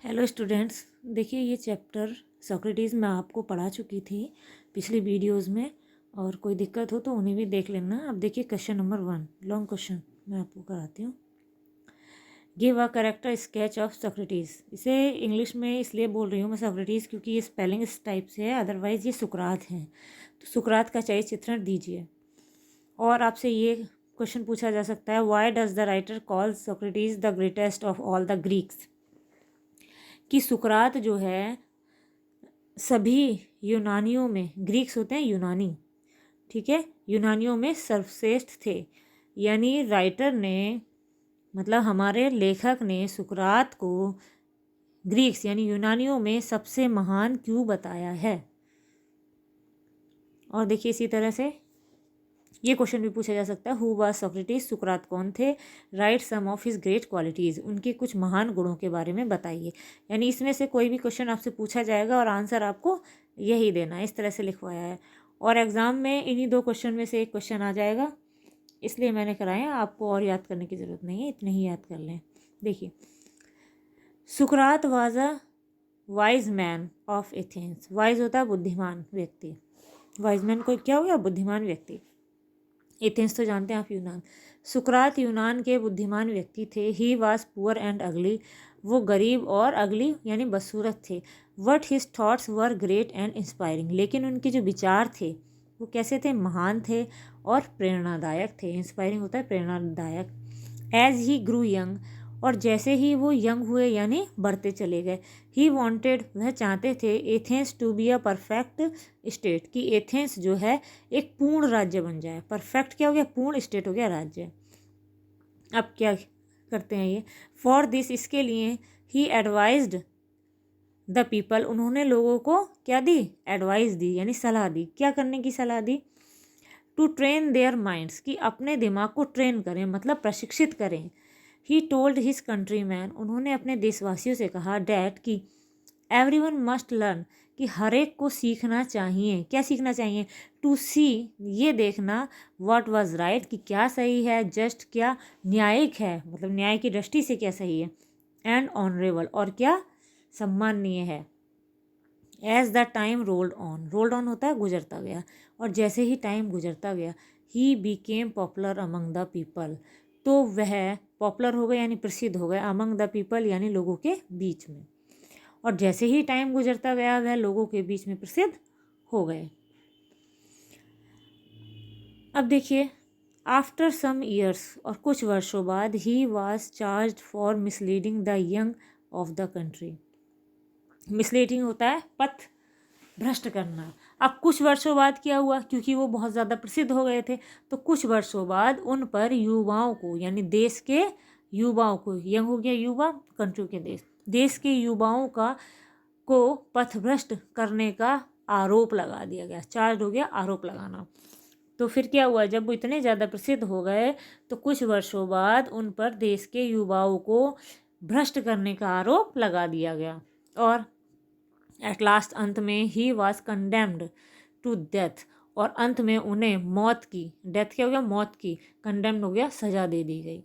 Hello students, देखिए ये chapter Socrates मैं आपको पढ़ा चुकी थी पिछली वीडियोस में। और कोई दिक्कत हो तो उन्हें भी देख लेना। अब देखिए क्वेश्चन नंबर 1, लॉन्ग क्वेश्चन मैं आपको कराती हूँ। Give a character sketch of Socrates. इसे इंग्लिश में इसलिए बोल रही हूँ मैं सोक्रेटिस क्योंकि ये स्पेलिंग इस टाइप से है, अदरवाइज़ ये सुकरात हैं। तो सुकरात का चाहिए चित्रण दीजिए। और आपसे ये क्वेश्चन पूछा जा सकता है, why does the writer call Socrates the greatest of all the Greeks. कि सुकरात जो है सभी यूनानियों में, ग्रीक्स होते हैं यूनानी, ठीक है, यूनानियों में सर्वश्रेष्ठ थे। यानी राइटर ने, मतलब हमारे लेखक ने सुकरात को ग्रीक्स यानी यूनानियों में सबसे महान क्यों बताया है। और देखिए इसी तरह से ये क्वेश्चन भी पूछा जा सकता है, हु वाज सोक्रेटिस, सुकरात कौन थे, write some of his great qualities, उनके कुछ महान गुणों के बारे में बताइए। यानी इसमें से कोई भी क्वेश्चन आपसे पूछा जाएगा और आंसर आपको यही देना है, इस तरह से लिखवाया है। और एग्ज़ाम में इन्हीं दो क्वेश्चन में से एक क्वेश्चन आ जाएगा, इसलिए मैंने कराया। आपको और याद करने की ज़रूरत नहीं है, इतने ही याद कर लें। देखिए, सुकरात was a wise man of Athens. Wise होता है बुद्धिमान व्यक्ति, वाइज मैन कोई क्या हो गया, बुद्धिमान व्यक्ति। एथेंस तो जानते हैं आप, यूनान। सुकरात यूनान के बुद्धिमान व्यक्ति थे। ही वाज पुअर एंड अगली, वो गरीब और अगली यानी बदसूरत थे। What his thoughts were great and inspiring, लेकिन उनके जो विचार थे वो कैसे थे, महान थे और प्रेरणादायक थे। इंस्पायरिंग होता है प्रेरणादायक। एज ही ग्रू यंग, और जैसे ही वो यंग हुए यानी बढ़ते चले गए। ही वॉन्टेड, वह चाहते थे, Athens to be a perfect state, कि एथेंस जो है एक पूर्ण राज्य बन जाए। परफेक्ट क्या हो गया, पूर्ण, स्टेट हो गया राज्य। अब क्या करते हैं ये, फॉर दिस, इसके लिए, ही एडवाइज्ड द पीपल, उन्होंने लोगों को क्या दी, एडवाइस दी यानी सलाह दी। क्या करने की सलाह दी, टू ट्रेन देयर माइंड्स, कि अपने दिमाग को ट्रेन करें, मतलब प्रशिक्षित करें। ही टोल्ड हिज कंट्री मैन, उन्होंने अपने देशवासियों से कहा, डैट, कि एवरीवन मस्ट लर्न, कि हर एक को सीखना चाहिए। क्या सीखना चाहिए, टू सी, ये देखना, व्हाट वाज राइट, कि क्या सही है, जस्ट, क्या न्यायिक है, मतलब न्याय की दृष्टि से क्या सही है, एंड ऑनरेबल, और क्या सम्माननीय है। As the time rolled on, rolled on होता है गुजरता गया, और जैसे ही टाइम गुजरता गया, he became popular among the people, तो वह पॉपुलर हो गए यानी प्रसिद्ध हो गए, अमंग द पीपल यानी लोगों के बीच में। और जैसे ही टाइम गुजरता गया वह लोगों के बीच में प्रसिद्ध हो गए। अब देखिए, आफ्टर सम ईयर्स, और कुछ वर्षों बाद, he was charged for misleading the young of the country. Misleading होता है पथ भ्रष्ट करना। अब कुछ वर्षों बाद क्या हुआ, क्योंकि वो बहुत ज़्यादा प्रसिद्ध हो गए थे, तो कुछ वर्षों बाद उन पर युवाओं को, यानी देश के युवाओं को, यंग हो गया युवा, कंट्री के देश के युवाओं को पथभ्रष्ट करने का आरोप लगा दिया गया। चार्ज हो गया, आरोप लगाना। तो फिर क्या हुआ, जब वो इतने ज़्यादा प्रसिद्ध हो गए तो कुछ वर्षों बाद उन पर देश के युवाओं को भ्रष्ट करने का आरोप लगा दिया गया। और एट लास्ट, अंत में, he was condemned to death, और अंत में उन्हें मौत की, डेथ क्या हो गया, मौत की, कंडेम्ड हो गया, सजा दे दी गई।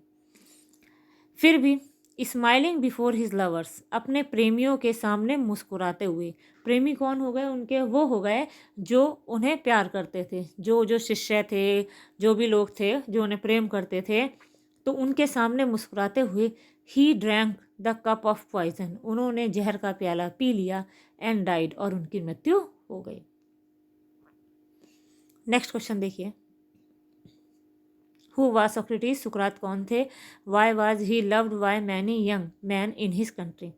फिर भी स्माइलिंग बिफोर हिज लवर्स, अपने प्रेमियों के सामने मुस्कुराते हुए। प्रेमी कौन हो गए उनके, वो हो गए जो उन्हें प्यार करते थे, जो जो शिष्य थे, जो भी लोग थे जो उन्हें प्रेम करते थे, तो उनके सामने मुस्कुराते हुए, he drank the cup of poison, उन्होंने जहर का प्याला पी लिया, एंड डाइड, और उनकी मृत्यु हो गई। नेक्स्ट क्वेश्चन देखिए, हु वाज सोक्रेटिस, सुकरात कौन थे, why was he loved by many young man in his country,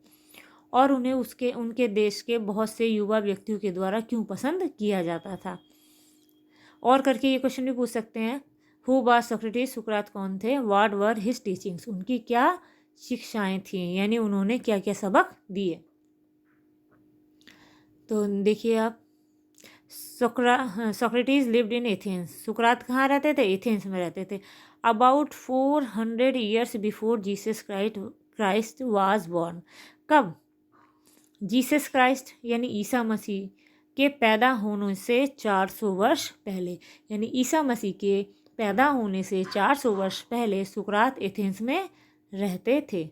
और उन्हें उनके देश के बहुत से युवा व्यक्तियों के द्वारा क्यों पसंद किया जाता था। और करके ये क्वेश्चन भी पूछ सकते हैं, हु वाज सोक्रेटिस, सुकरात कौन थे, व्हाट वर हिज टीचिंग्स, उनकी क्या शिक्षाएं थीं, यानी उन्होंने क्या क्या सबक दिए। तो देखिए आप, सोक्रेटिस लिव्ड इन एथेंस, सुकरात कहाँ रहते थे, एथेंस में रहते थे। About 400 years before Jesus Christ was born, कब, जीसस क्राइस्ट यानी ईसा मसीह के पैदा होने से 400 वर्ष पहले, यानी ईसा मसीह के पैदा होने से 400 वर्ष पहले सुकरात एथेंस में रहते थे।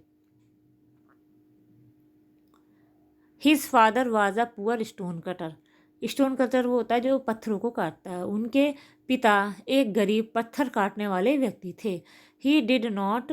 His father was a poor stone cutter. Stone cutter वो होता है जो पत्थरों को काटता है। उनके पिता एक गरीब पत्थर काटने वाले व्यक्ति थे। He did not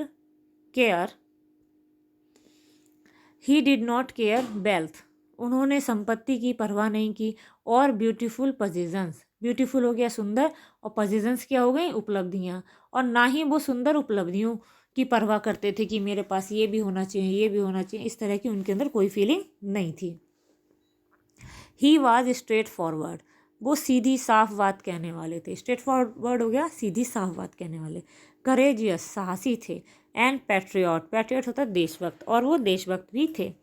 care wealth. उन्होंने संपत्ति की परवाह नहीं की। और ब्यूटीफुल पोजीशंस, ब्यूटीफुल हो गया सुंदर, और पोजीशंस क्या हो गई, उपलब्धियाँ। और ना ही वो सुंदर उपलब्धियों की परवाह करते थे कि मेरे पास ये भी होना चाहिए, ये भी होना चाहिए। इस तरह की उनके अंदर कोई फीलिंग नहीं थी। He was straight forward. वो सीधी साफ बात कहने वाले थे। स्ट्रेट फॉरवर्ड हो गया सीधी साफ बात कहने वाले। करेजियस, साहसी थे। एंड पैट्रियट, पैट्रियट होता है देशभक्त, और वो देशभक्त भी थे।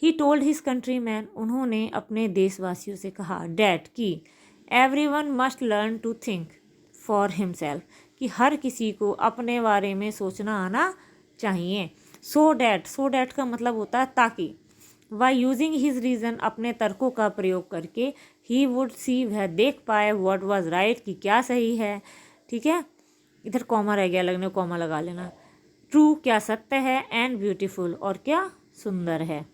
He told his country man, उन्होंने अपने देशवासियों से कहा, डैट की everyone must learn to think for himself, कि हर किसी को अपने बारे में सोचना आना चाहिए। सो डैट का मतलब होता है ताकि। वाई यूजिंग हिज रीज़न, अपने तर्कों का प्रयोग करके, ही वुड सी, वह देख पाए, व्हाट वाज राइट, कि क्या सही है। ठीक है, इधर कॉमा रह गया, लगने कॉमा लगा लेना। ट्रू, क्या सत्य है, एंड ब्यूटीफुल, और क्या सुंदर है।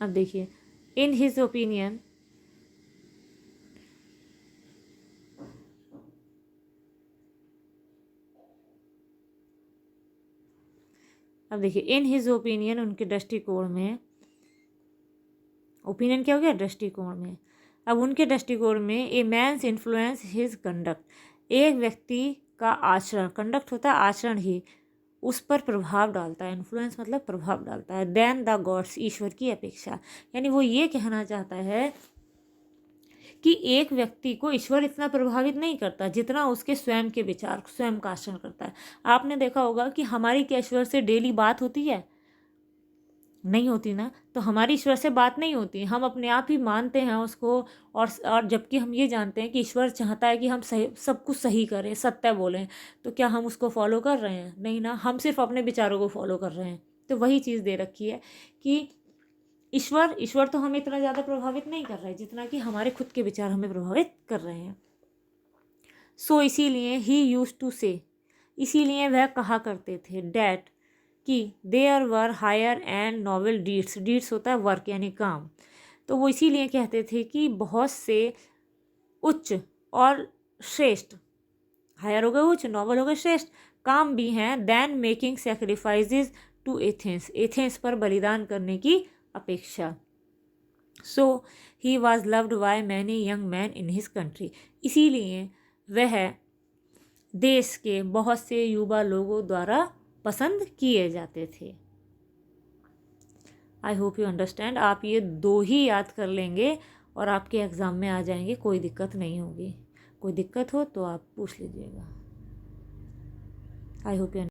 अब देखिए, इन हिज ओपिनियन, अब देखिए इन हिज ओपिनियन, उनके दृष्टिकोण में, ओपिनियन क्या हो गया, दृष्टिकोण में। अब उनके दृष्टिकोण में, ए मैन्स इन्फ्लुएंस हिज कंडक्ट, एक व्यक्ति का आचरण, कंडक्ट होता है आचरण ही, उस पर प्रभाव डालता है। इन्फ्लुएंस मतलब प्रभाव डालता है। देन द गॉड्स, ईश्वर की अपेक्षा। यानी वो ये कहना चाहता है कि एक व्यक्ति को ईश्वर इतना प्रभावित नहीं करता जितना उसके स्वयं के विचार, स्वयं का आचरण करता है। आपने देखा होगा कि हमारी क्या ईश्वर से डेली बात होती है, नहीं होती ना। तो हमारी ईश्वर से बात नहीं होती, हम अपने आप ही मानते हैं उसको। और जबकि हम ये जानते हैं कि ईश्वर चाहता है कि हम सही, सब कुछ सही करें, सत्य बोलें। तो क्या हम उसको फॉलो कर रहे हैं? नहीं ना, हम सिर्फ अपने विचारों को फॉलो कर रहे हैं। तो वही चीज़ दे रखी है कि ईश्वर तो हमें इतना ज़्यादा प्रभावित नहीं कर रहा है जितना कि हमारे खुद के विचार हमें प्रभावित कर रहे हैं। सो इसीलिए ही यूज्ड टू से, इसीलिए वह कहा करते थे, डैट, कि there were higher and noble deeds, deeds होता है वर्क यानी काम। तो वो इसीलिए कहते थे कि बहुत से उच्च और श्रेष्ठ, हायर हो गए उच्च, नोवेल हो गए श्रेष्ठ, काम भी हैं, then making sacrifices to Athens, Athens पर बलिदान करने की अपेक्षा। So he was loved by many young man in his country, इसीलिए वह देश के बहुत से युवा लोगों द्वारा पसंद किए जाते थे। I hope you understand. आप ये दो ही याद कर लेंगे और आपके एग्ज़ाम में आ जाएंगे, कोई दिक्कत नहीं होगी। कोई दिक्कत हो तो आप पूछ लीजिएगा। I hope you